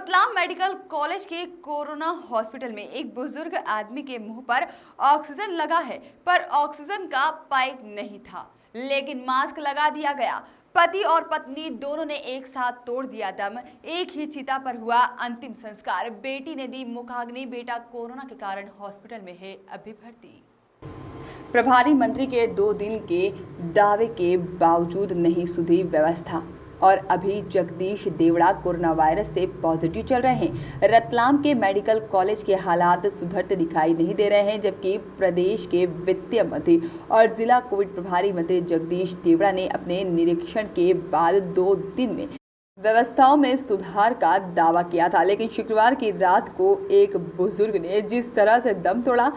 Ratlam medical college के corona hospital में एक बुजुर्ग आदमी के मुंह पर ऑक्सीजन लगा है, पर ऑक्सीजन का पाइप नहीं था, लेकिन मास्क लगा दिया गया। पति और पत्नी दोनों ने एक साथ तोड़ दिया दम। एक ही चिता पर हुआ अंतिम संस्कार। बेटी ने दी मुखाग्नि। बेटा कोरोना के कारण हॉस्पिटल में है अभी भर्ती। प्रभारी मंत्री के 2 दिन के दावे के बावजूद नहीं सुधरी व्यवस्था और अभी जगदीश देवड़ा कोरोना वायरस से पॉजिटिव चल रहे हैं। रतलाम के मेडिकल कॉलेज के हालात सुधरते दिखाई नहीं दे रहे हैं, जबकि प्रदेश के वित्तीय मंत्री और जिला कोविड प्रभारी मंत्री जगदीश देवड़ा ने अपने निरीक्षण के बाद 2 दिन में व्यवस्थाओं में सुधार का दावा किया था, लेकिन शुक्रवार की रात को एक बुजुर्ग ने जिस तरह से दम तोड़ा,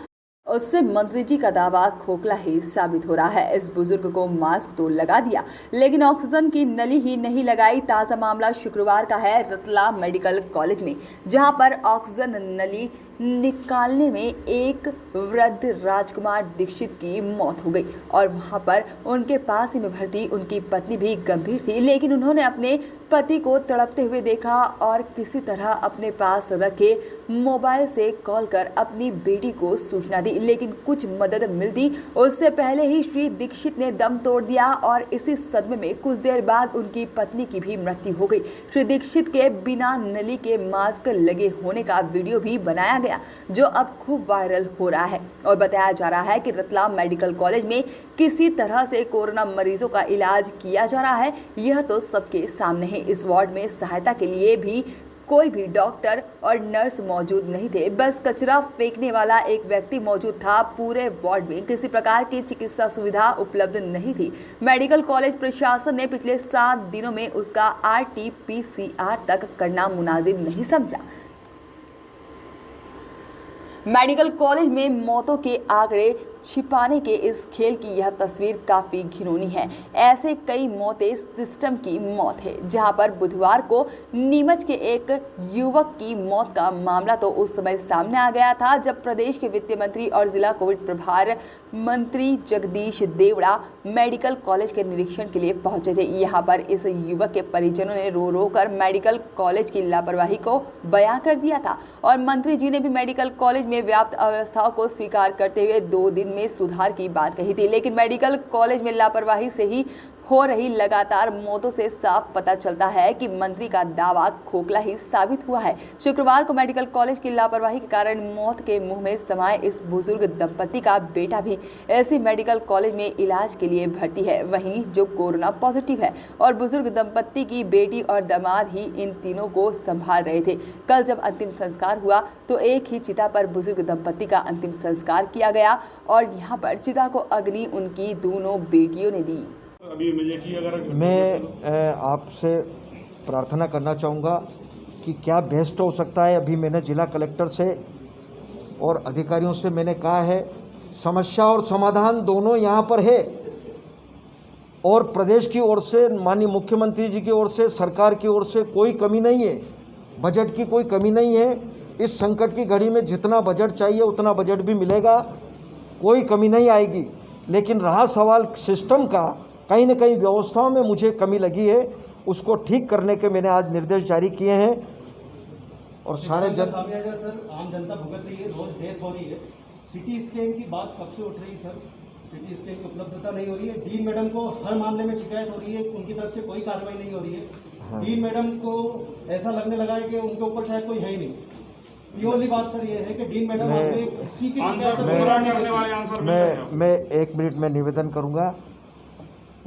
उससे मंत्री जी का दावा खोखला ही साबित हो रहा है। इस बुजुर्ग को मास्क तो लगा दिया, लेकिन ऑक्सीजन की नली ही नहीं लगाई। ताज़ा मामला शुक्रवार का है रतलाम मेडिकल कॉलेज में, जहां पर ऑक्सीजन नली निकालने में एक वृद्ध राजकुमार दीक्षित की मौत हो गई और वहां पर उनके पास ही में भर्ती उनकी पत्नी भी गंभीर थी, लेकिन उन्होंने अपने पति को तड़पते हुए देखा और किसी तरह अपने पास रखे मोबाइल से कॉल कर अपनी बेटी को सूचना दी, लेकिन कुछ मदद मिलती उससे पहले ही श्री दीक्षित ने दम तोड़ दिया और इसी सदमे में कुछ देर बाद उनकी पत्नी की भी मृत्यु हो गई। श्री दीक्षित के बिना नली के मास्क लगे होने का वीडियो भी बनाया गया, जो अब खूब वायरल हो रहा है और बताया जा रहा है कि रतलाम मेडिकल कॉलेज में किसी तरह से कोरोना मरीजों का इलाज किया जा रहा है। यह तो सबके सामने है। इस वार्ड में सहायता के लिए भी कोई भी डॉक्टर और नर्स मौजूद नहीं थे, बस कचरा फेंकने वाला एक व्यक्ति मौजूद था। पूरे वार्ड में किसी प्रकार की चिकित्सा सुविधा उपलब्ध नहीं थी। मेडिकल कॉलेज प्रशासन ने पिछले 7 दिनों में उसका RT-PCR तक करना मुनासिब नहीं समझा। मेडिकल कॉलेज में मौतों के आंकड़े छिपाने के इस खेल की यह तस्वीर काफ़ी घिनौनी है। ऐसे कई मौतें सिस्टम की मौत है, जहां पर बुधवार को नीमच के एक युवक की मौत का मामला तो उस समय सामने आ गया था जब प्रदेश के वित्त मंत्री और जिला कोविड प्रभार मंत्री जगदीश देवड़ा मेडिकल कॉलेज के निरीक्षण के लिए पहुंचे थे। यहाँ पर इस युवक के परिजनों ने रो रो कर मेडिकल कॉलेज की लापरवाही को बयां कर दिया था और मंत्री जी ने भी मेडिकल कॉलेज में व्याप्त अव्यवस्थाओं को स्वीकार करते हुए 2 दिन में सुधार की बात कही थी, लेकिन मेडिकल कॉलेज में लापरवाही से ही हो रही लगातार मौतों से साफ पता चलता है कि मंत्री का दावा खोखला ही साबित हुआ है। शुक्रवार को मेडिकल कॉलेज की लापरवाही के कारण मौत के मुंह में समाये इस बुजुर्ग दंपति का बेटा भी ऐसी मेडिकल कॉलेज में इलाज के लिए भर्ती है, वहीं जो कोरोना पॉजिटिव है, और बुजुर्ग दंपति की बेटी और दामाद ही इन तीनों को संभाल रहे थे। कल जब अंतिम संस्कार हुआ तो एक ही चिता पर बुजुर्ग दंपति का अंतिम संस्कार किया गया और यहाँ पर चिता को अग्नि उनकी दोनों बेटियों ने दी। अभी इमीडिएटली अगर मैं आपसे प्रार्थना करना चाहूँगा कि क्या बेस्ट हो सकता है। अभी मैंने जिला कलेक्टर से और अधिकारियों से मैंने कहा है, समस्या और समाधान दोनों यहाँ पर है और प्रदेश की ओर से, माननीय मुख्यमंत्री जी की ओर से, सरकार की ओर से कोई कमी नहीं है, बजट की कोई कमी नहीं है। इस संकट की घड़ी में जितना बजट चाहिए उतना बजट भी मिलेगा, कोई कमी नहीं आएगी। लेकिन रहा सवाल सिस्टम का, कहीं न कहीं व्यवस्थाओं में मुझे कमी लगी है, उसको ठीक करने के मैंने आज निर्देश जारी किए हैं और सारे सर आम जनता भुगत रही है, रोज डेथ हो रही है। सिटी स्कैन की बात कब से उठ रही है सर? सिटी स्कैन की उपलब्धता नहीं हो रही है। डीन मैडम को हर मामले में शिकायत हो रही है, उनकी तरफ से कोई कार्रवाई नहीं हो रही है। हाँ। डीन मैडम को ऐसा लगने लगा है कि उनके ऊपर शायद कोई है ही नहीं। प्योरली बात सर ये है कि डीन मैडम किसी की शिकायत मैं 1 मिनट में निवेदन करूँगा।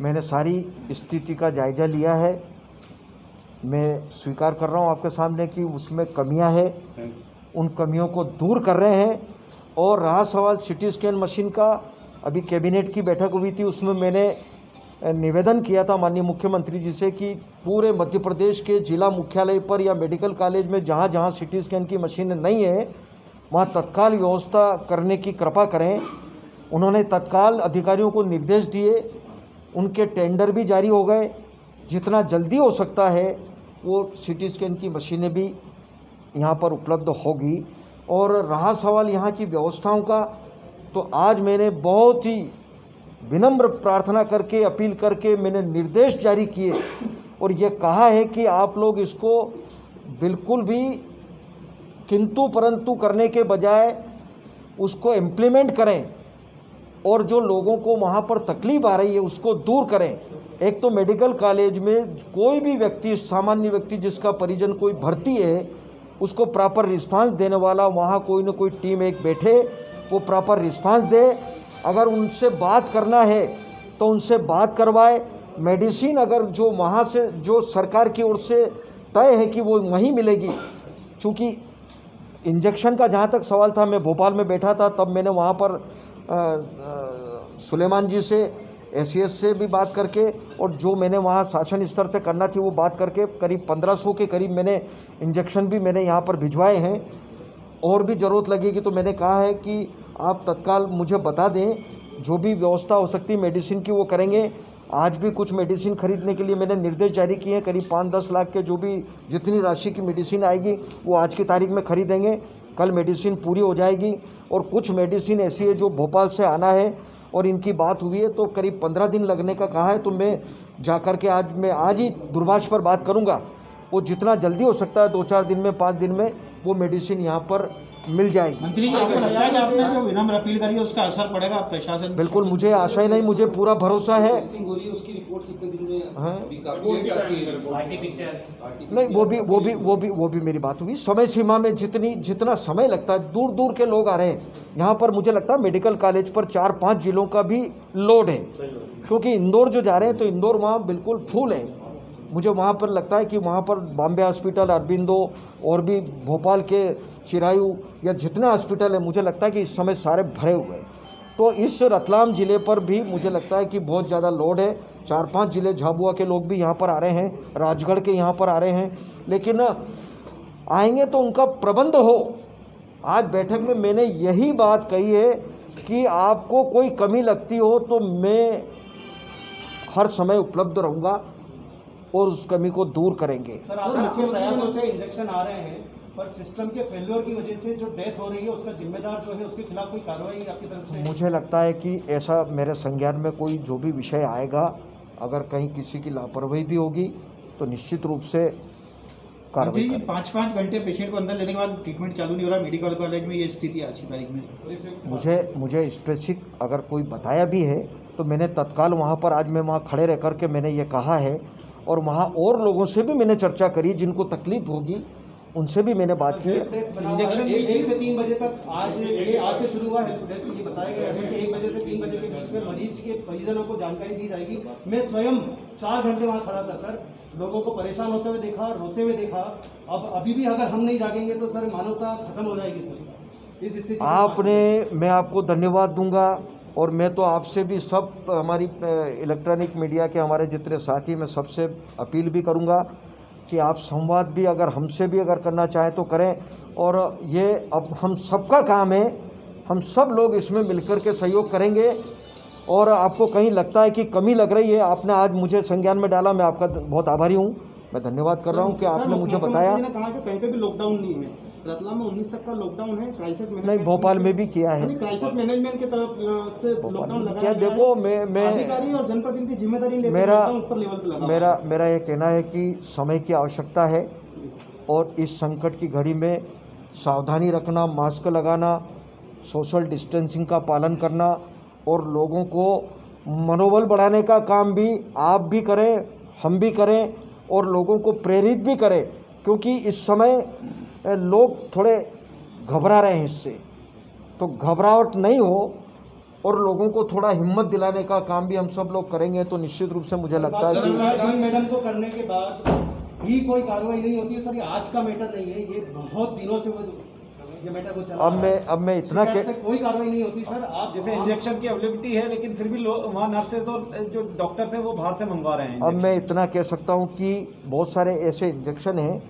मैंने सारी स्थिति का जायजा लिया है। मैं स्वीकार कर रहा हूं आपके सामने कि उसमें कमियां हैं, उन कमियों को दूर कर रहे हैं। और रहा सवाल सिटी स्कैन मशीन का, अभी कैबिनेट की बैठक हुई थी, उसमें मैंने निवेदन किया था माननीय मुख्यमंत्री जी से कि पूरे मध्य प्रदेश के जिला मुख्यालय पर या मेडिकल कॉलेज में जहां जहां सिटी स्कैन की मशीन नहीं है वहां तत्काल व्यवस्था करने की कृपा करें। उन्होंने तत्काल अधिकारियों को निर्देश दिए, उनके टेंडर भी जारी हो गए। जितना जल्दी हो सकता है वो सिटी स्कैन की मशीनें भी यहाँ पर उपलब्ध होगी। और रहा सवाल यहाँ की व्यवस्थाओं का, तो आज मैंने बहुत ही विनम्र प्रार्थना करके, अपील करके मैंने निर्देश जारी किए और ये कहा है कि आप लोग इसको बिल्कुल भी किंतु परंतु करने के बजाय उसको इम्प्लीमेंट करें और जो लोगों को वहाँ पर तकलीफ आ रही है उसको दूर करें। एक तो मेडिकल कॉलेज में कोई भी व्यक्ति, सामान्य व्यक्ति जिसका परिजन कोई भर्ती है, उसको प्रॉपर रिस्पांस देने वाला वहाँ कोई ना कोई टीम एक बैठे, वो प्रॉपर रिस्पांस दे। अगर उनसे बात करना है तो उनसे बात करवाए। मेडिसिन अगर जो वहाँ से जो सरकार की ओर से तय है कि वो वहीं मिलेगी, चूँकि इंजेक्शन का जहाँ तक सवाल था, मैं भोपाल में बैठा था तब मैंने वहाँ पर सुलेमान जी से, एसीएस से भी बात करके और जो मैंने वहाँ शासन स्तर से करना थी वो बात करके करीब 1500 के करीब मैंने इंजेक्शन भी मैंने यहाँ पर भिजवाए हैं। और भी ज़रूरत लगेगी तो मैंने कहा है कि आप तत्काल मुझे बता दें, जो भी व्यवस्था हो सकती है मेडिसिन की वो करेंगे। आज भी कुछ मेडिसिन खरीदने के लिए मैंने निर्देश जारी किए हैं, करीब 5-10 लाख के जो भी जितनी राशि की मेडिसिन आएगी वो आज की तारीख में खरीदेंगे। कल मेडिसिन पूरी हो जाएगी और कुछ मेडिसिन ऐसी है जो भोपाल से आना है और इनकी बात हुई है तो करीब 15 दिन लगने का कहा है। तो मैं जाकर के आज ही दूरभाष पर बात करूंगा, वो जितना जल्दी हो सकता है 2-4 दिन में, 5 दिन में वो मेडिसिन यहाँ पर मिल जाएगी। मंत्री जी, आपको लगता है कि आपने जो विनम्र अपील करी है उसका असर पड़ेगा प्रशासन? बिल्कुल, मुझे आशा ही नहीं, मुझे पूरा भरोसा है। उसकी रिपोर्ट कितने दिन में नहीं, वो भी मेरी बात हुई। समय सीमा में जितना समय लगता है, दूर दूर के लोग आ रहे हैं यहाँ पर। मुझे लगता है मेडिकल कॉलेज पर 4-5 जिलों का भी लोड है, क्योंकि इंदौर जो जा रहे हैं तो इंदौर वहाँ बिल्कुल फुल है। मुझे वहाँ पर लगता है कि वहाँ पर बॉम्बे हॉस्पिटल, अरबिंदो और भी भोपाल के चिरायू या जितने हॉस्पिटल है, मुझे लगता है कि इस समय सारे भरे हुए हैं। तो इस रतलाम ज़िले पर भी मुझे लगता है कि बहुत ज़्यादा लोड है। 4-5 जिले झाबुआ के लोग भी यहाँ पर आ रहे हैं, राजगढ़ के यहाँ पर आ रहे हैं, लेकिन आएंगे तो उनका प्रबंध हो। आज बैठक में मैंने यही बात कही है कि आपको कोई कमी लगती हो तो मैं हर समय उपलब्ध रहूँगा और उस कमी को दूर करेंगे। सर, आपके प्रयासों से इंजेक्शन आ रहे हैं पर सिस्टम के फेलियर की वजह से जो डेथ हो रही है उसका जिम्मेदार जो है उसके खिलाफ कोई कार्रवाई आपकी तरफ से? मुझे लगता है कि ऐसा मेरे संज्ञान में कोई जो भी विषय आएगा, अगर कहीं किसी की लापरवाही भी होगी तो निश्चित रूप से कार्रवाई करेंगे। 5-5 घंटे पेशेंट को अंदर लेने के बाद ट्रीटमेंट चालू नहीं हो रहा मेडिकल कॉलेज में, ये स्थिति आज की तारीख में? मुझे स्पेसिफिक अगर कोई बताया भी है तो मैंने तत्काल वहाँ पर, आज मैं वहाँ खड़े रह करके मैंने ये कहा है और वहाँ और लोगों से भी मैंने चर्चा करी जिनको तकलीफ होगी, उनसे भी मैंने बात की। इंजेक्शन 1 से 3 बजे तक आज से शुरू हुआ हेल्प डेस्क, ये बताया गया है कि 1 बजे से 3 बजे के बीच में मरीज के परिजनों को जानकारी दी जाएगी। मैं स्वयं 4 घंटे वहाँ खड़ा था सर, लोगों को परेशान होते हुए देखा, रोते हुए देखा। अब अभी भी अगर हम नहीं जागेंगे तो सर मानवता खत्म हो जाएगी सर इस स्थिति। मैं आपको धन्यवाद दूंगा और मैं तो आपसे भी, सब हमारी इलेक्ट्रॉनिक मीडिया के हमारे जितने साथी, मैं सबसे अपील भी करूंगा कि आप संवाद भी अगर हमसे भी अगर करना चाहें तो करें। और ये अब हम सबका काम है, हम सब लोग इसमें मिलकर के सहयोग करेंगे। और आपको कहीं लगता है कि कमी लग रही है, आपने आज मुझे संज्ञान में डाला, मैं आपका बहुत आभारी हूँ। मैं धन्यवाद कर रहा हूँ कि आपने मुझे बताया। कहा कि कहीं पे भी लॉकडाउन नहीं है, रतलाम में 19 तक का लॉकडाउन है। क्राइसिस मैनेजमेंट नहीं, भोपाल में भी किया है, क्राइसिस मैनेजमेंट की तरफ से लॉकडाउन लगाया क्या। गया देखो, है। मैं अधिकारी और जनप्रतिनिधि जिम्मेदारी लेकर ऊपर लेवल पे लगा। मेरा ये कहना है कि समय की आवश्यकता है और इस संकट की घड़ी में सावधानी रखना, मास्क लगाना, सोशल डिस्टेंसिंग का पालन करना और लोगों को मनोबल बढ़ाने का काम भी आप भी करें, हम भी करें और लोगों को प्रेरित भी करें, क्योंकि इस समय लोग थोड़े घबरा रहे हैं इससे। तो घबराहट नहीं हो और लोगों को थोड़ा हिम्मत दिलाने का काम भी हम सब लोग करेंगे तो निश्चित रूप से मुझे लगता है कि मैडम को करने के बाद भी कोई कार्रवाई नहीं होती है सर। ये आज का मैटर नहीं है, ये बहुत दिनों से ये मैटर को चला। अब मैं इतना कोई कार्रवाई नहीं होती सर। आप जैसे इंजेक्शन की अवेलेबिलिटी है लेकिन फिर भी वहाँ नर्सेज और जो डॉक्टर्स हैं वो बाहर से मंगवा रहे हैं। अब मैं इतना कह सकता हूँ कि बहुत सारे ऐसे इंजेक्शन हैं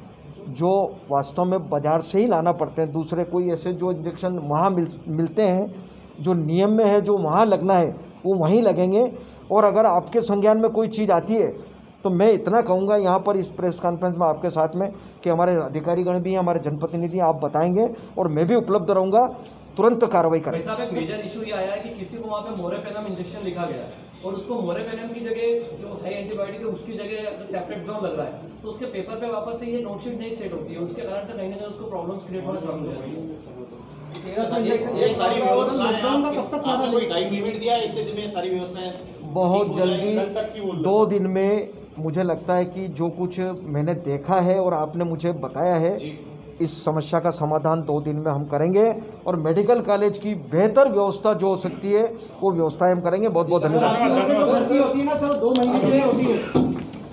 जो वास्तव में बाज़ार से ही लाना पड़ते हैं। दूसरे कोई ऐसे जो इंजेक्शन वहाँ मिलते हैं, जो नियम में है, जो वहाँ लगना है वो वहीं लगेंगे। और अगर आपके संज्ञान में कोई चीज़ आती है तो मैं इतना कहूँगा यहाँ पर इस प्रेस कॉन्फ्रेंस में आपके साथ में कि हमारे अधिकारीगण भी हैं, हमारे जनप्रतिनिधि, आप बताएंगे और मैं भी उपलब्ध रहूँगा, तुरंत कार्रवाई करें। एक मेजर इशू ये आया है कि किसी को वहाँ पे मोरे पे नाम इंजेक्शन लिखा गया है, और उसको मोरेफेनम की जगह जो है एंटीबायोटिक है उसकी जगह सेपरेट जोन लग रहा है, तो उसके पेपर पे वापस से ये नोटशीट नहीं सेट होती है, उसके कारण से कहीं ना कहीं उसको प्रॉब्लम्स क्रिएट होना चालू हो जाती है। ये सारी व्यवस्थाएं आपने कोई टाइम लिमिट दिया है इतने दिन में सारी व्यवस्थाएं बहुत जल्दी 2 दिन में मुझे लगता है कि जो कुछ मैंने देखा है और आपने मुझे बताया है इस समस्या का समाधान 2 दिन में हम करेंगे और मेडिकल कॉलेज की बेहतर व्यवस्था जो हो सकती है वो व्यवस्थाएं हम करेंगे। बहुत बहुत धन्यवाद। भर्ती होती है ना सर 2 महीने के लिए होती है,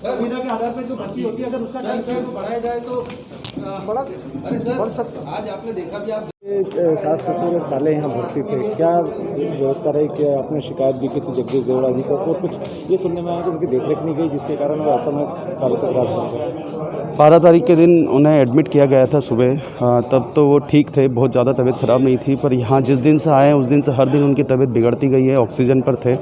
सुविधा के आधार पर जो भर्ती होती है अगर उसका टाइम फ्रेम बढ़ाया जाए तो बढ़ सकता है। आज आपने देखा भी आप सास ससुर और साले यहाँ भर्ती थे, क्या व्यवस्था रही कि आपने शिकायत भी की थी जगदीश देवड़ा जी को, और कुछ ये सुनने में आया कि उनकी देखरेख नहीं गई जिसके कारण वो असमय काल तक रात पहुँचे। 12 तारीख के दिन उन्हें एडमिट किया गया था सुबह, तब तो वो ठीक थे, बहुत ज़्यादा तबीयत ख़राब नहीं थी, पर यहाँ जिस दिन से आए हैं उस दिन से हर दिन उनकी तबीयत बिगड़ती गई है। ऑक्सीजन पर थे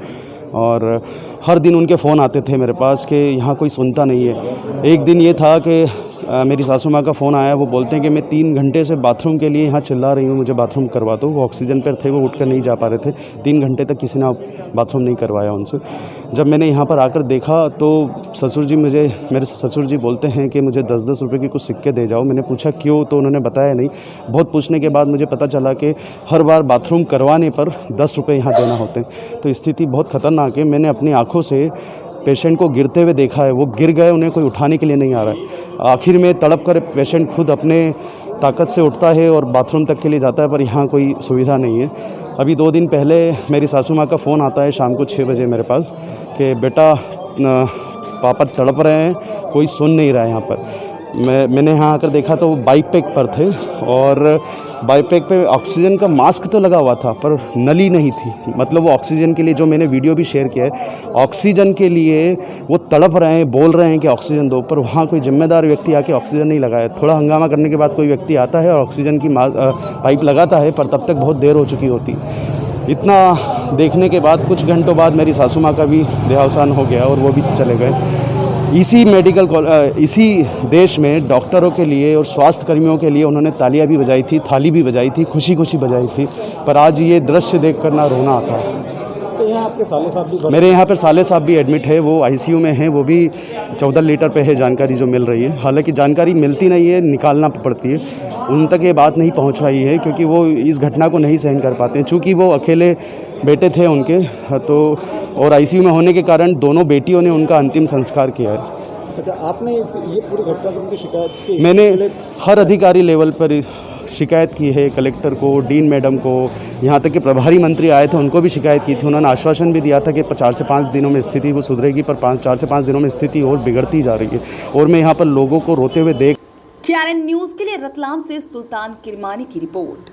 और हर दिन उनके फ़ोन आते थे मेरे पास कि यहाँ कोई सुनता नहीं है। एक दिन ये था कि मेरी सासू माँ का फ़ोन आया, वो बोलते हैं कि मैं 3 घंटे से बाथरूम के लिए यहाँ चिल्ला रही हूँ, मुझे बाथरूम करवा दो। वो ऑक्सीजन पर थे, वो उठकर नहीं जा पा रहे थे, 3 घंटे तक किसी ने बाथरूम नहीं करवाया उनसे। जब मैंने यहाँ पर आकर देखा तो मेरे ससुर जी बोलते हैं कि मुझे 10-10 रुपये की कुछ सिक्के दे जाओ। मैंने पूछा क्यों, तो उन्होंने बताया नहीं। बहुत पूछने के बाद मुझे पता चला कि हर बार बाथरूम करवाने पर 10 रुपये यहाँ देना होते हैं। तो स्थिति बहुत ख़तरनाक है। मैंने अपनी आँखों से पेशेंट को गिरते हुए देखा है, वो गिर गए, उन्हें कोई उठाने के लिए नहीं आ रहा है। आखिर में तड़प कर पेशेंट खुद अपने ताकत से उठता है और बाथरूम तक के लिए जाता है, पर यहाँ कोई सुविधा नहीं है। अभी 2 दिन पहले मेरी सासू माँ का फ़ोन आता है शाम को 6 बजे मेरे पास कि बेटा पापा तड़प रहे हैं, कोई सुन नहीं रहा है यहाँ पर। मैंने यहाँ आकर देखा तो वो बाईपैक पर थे और बाईपैक पे ऑक्सीजन का मास्क तो लगा हुआ था पर नली नहीं थी। मतलब वो ऑक्सीजन के लिए, जो मैंने वीडियो भी शेयर किया है, ऑक्सीजन के लिए वो तड़प रहे हैं, बोल रहे हैं कि ऑक्सीजन दो, पर वहाँ कोई जिम्मेदार व्यक्ति आके ऑक्सीजन नहीं लगाया। थोड़ा हंगामा करने के बाद कोई व्यक्ति आता है और ऑक्सीजन की पाइप लगाता है, पर तब तक बहुत देर हो चुकी होती। इतना देखने के बाद कुछ घंटों बाद मेरी सासू माँ का भी देहावसान हो गया और वो भी चले गए। इसी देश में डॉक्टरों के लिए और स्वास्थ्य कर्मियों के लिए उन्होंने तालियां भी बजाई थी, थाली भी बजाई थी, खुशी खुशी बजाई थी, पर आज ये दृश्य देख कर ना रोना आता है। तो यहाँ आपके साले साहब भी, मेरे यहाँ पर साले साहब भी एडमिट है, वो आईसीयू में हैं, वो भी 14 लीटर पे है जानकारी जो मिल रही है। हालांकि जानकारी मिलती नहीं है, निकालना पड़ती है, उन तक ये बात नहीं पहुँच पाई है क्योंकि वो इस घटना को नहीं सहन कर पाते हैं। चूँकि वो अकेले बेटे थे उनके, तो और आईसीयू में होने के कारण दोनों बेटियों ने उनका अंतिम संस्कार किया है। अच्छा, आपने ये पूरी घटना की उनकी शिकायत की? मैंने हर अधिकारी लेवल पर शिकायत की है, कलेक्टर को, डीन मैडम को, यहाँ तक कि प्रभारी मंत्री आए थे उनको भी शिकायत की थी। उन्होंने आश्वासन भी दिया था कि 4 से 5 दिनों में स्थिति वो सुधरेगी, पर 4 से 5 दिनों में स्थिति और बिगड़ती जा रही है और मैं यहाँ पर लोगों को रोते हुए देख। KRN न्यूज़ के लिए रतलाम से सुल्तान किरमानी की रिपोर्ट।